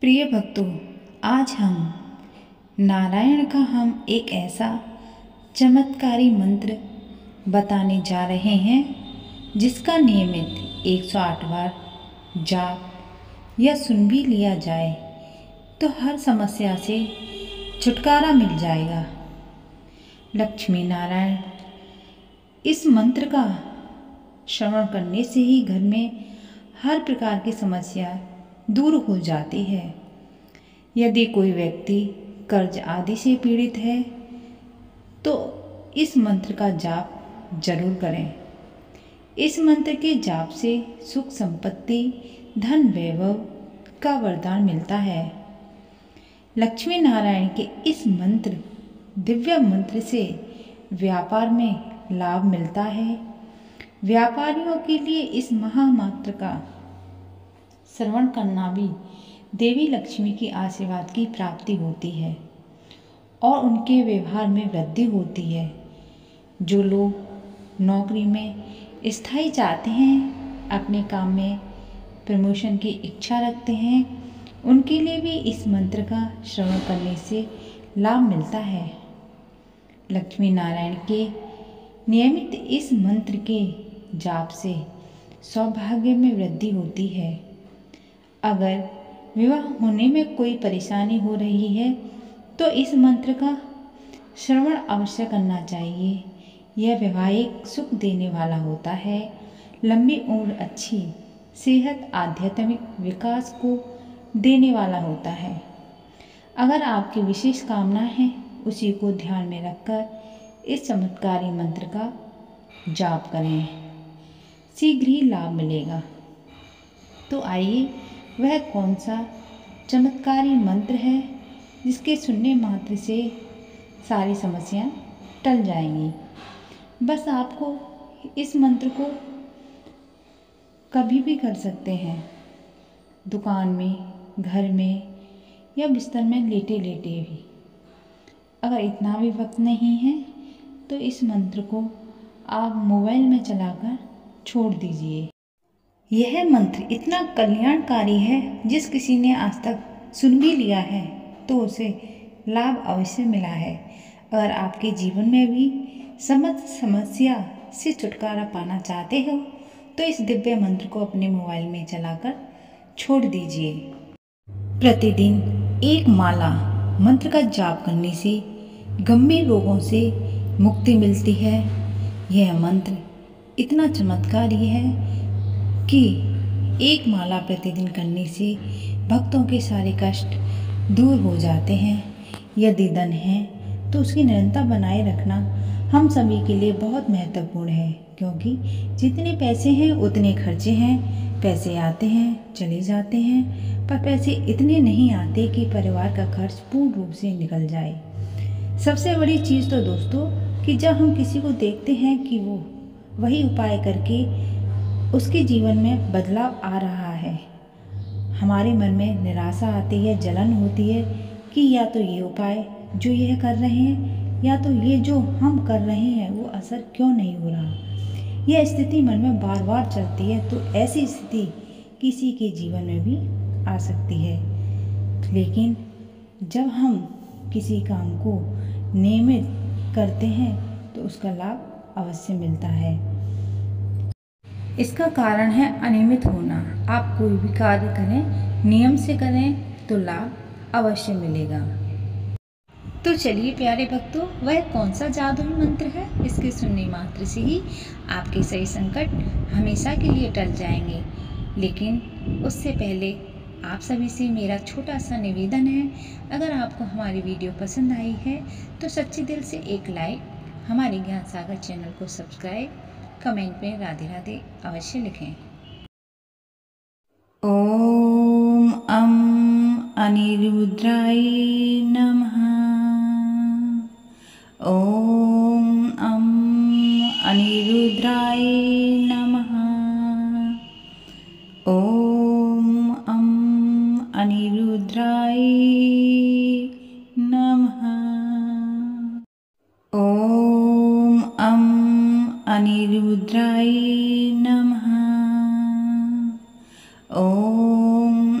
प्रिय भक्तों, आज नारायण का हम एक ऐसा चमत्कारी मंत्र बताने जा रहे हैं जिसका नियमित 108 बार जाप या सुन भी लिया जाए तो हर समस्या से छुटकारा मिल जाएगा। लक्ष्मी नारायण इस मंत्र का श्रवण करने से ही घर में हर प्रकार की समस्या दूर हो जाती है। यदि कोई व्यक्ति कर्ज आदि से पीड़ित है तो इस मंत्र का जाप जरूर करें। इस मंत्र के जाप से सुख संपत्ति धन वैभव का वरदान मिलता है। लक्ष्मी नारायण के इस मंत्र दिव्य मंत्र से व्यापार में लाभ मिलता है। व्यापारियों के लिए इस महामंत्र का श्रवण करना भी देवी लक्ष्मी की आशीर्वाद की प्राप्ति होती है और उनके व्यवहार में वृद्धि होती है। जो लोग नौकरी में स्थायी चाहते हैं, अपने काम में प्रमोशन की इच्छा रखते हैं, उनके लिए भी इस मंत्र का श्रवण करने से लाभ मिलता है। लक्ष्मी नारायण के नियमित इस मंत्र के जाप से सौभाग्य में वृद्धि होती है। अगर विवाह होने में कोई परेशानी हो रही है तो इस मंत्र का श्रवण अवश्य करना चाहिए। यह वैवाहिक सुख देने वाला होता है। लंबी उम्र, अच्छी सेहत, आध्यात्मिक विकास को देने वाला होता है। अगर आपकी विशेष कामना है, उसी को ध्यान में रखकर इस चमत्कारी मंत्र का जाप करें, शीघ्र ही लाभ मिलेगा। तो आइए, वह कौन सा चमत्कारी मंत्र है जिसके सुनने मात्र से सारी समस्याएं टल जाएंगी। बस आपको इस मंत्र को कभी भी कर सकते हैं, दुकान में, घर में या बिस्तर में लेटे लेटे भी। अगर इतना भी वक्त नहीं है तो इस मंत्र को आप मोबाइल में चलाकर छोड़ दीजिए। यह मंत्र इतना कल्याणकारी है, जिस किसी ने आज तक सुन भी लिया है तो उसे लाभ अवश्य मिला है। अगर आपके जीवन में भी समस्त समस्या से छुटकारा पाना चाहते हो तो इस दिव्य मंत्र को अपने मोबाइल में चलाकर छोड़ दीजिए। प्रतिदिन एक माला मंत्र का जाप करने से गंभीर रोगों से मुक्ति मिलती है। यह मंत्र इतना चमत्कारी है कि एक माला प्रतिदिन करने से भक्तों के सारे कष्ट दूर हो जाते हैं। यदि धन है तो उसकी निरंतर बनाए रखना हम सभी के लिए बहुत महत्वपूर्ण है, क्योंकि जितने पैसे हैं उतने खर्चे हैं। पैसे आते हैं, चले जाते हैं, पर पैसे इतने नहीं आते कि परिवार का खर्च पूर्ण रूप से निकल जाए। सबसे बड़ी चीज़ तो दोस्तों कि जब हम किसी को देखते हैं कि वो वही उपाय करके उसके जीवन में बदलाव आ रहा है, हमारे मन में निराशा आती है, जलन होती है कि या तो ये उपाय जो यह कर रहे हैं या तो ये जो हम कर रहे हैं वो असर क्यों नहीं हो रहा। यह स्थिति मन में बार बार चलती है। तो ऐसी स्थिति किसी के जीवन में भी आ सकती है, लेकिन जब हम किसी काम को नियमित करते हैं तो उसका लाभ अवश्य मिलता है। इसका कारण है अनियमित होना। आप कोई भी कार्य करें, नियम से करें तो लाभ अवश्य मिलेगा। तो चलिए प्यारे भक्तों, वह कौन सा जादुई मंत्र है इसके सुनने मात्र से ही आपके सही संकट हमेशा के लिए टल जाएंगे। लेकिन उससे पहले आप सभी से मेरा छोटा सा निवेदन है, अगर आपको हमारी वीडियो पसंद आई है तो सच्चे दिल से एक लाइक, हमारे ज्ञान सागर चैनल को सब्सक्राइब, कमेंट में राधे राधे अवश्य लिखें। ओम अनिरुद्राय नमः। ओम अनिरुद्राय नमः। ओम अनिरुद्राय नमः। ओम अनिरुद्राय नमः। ओम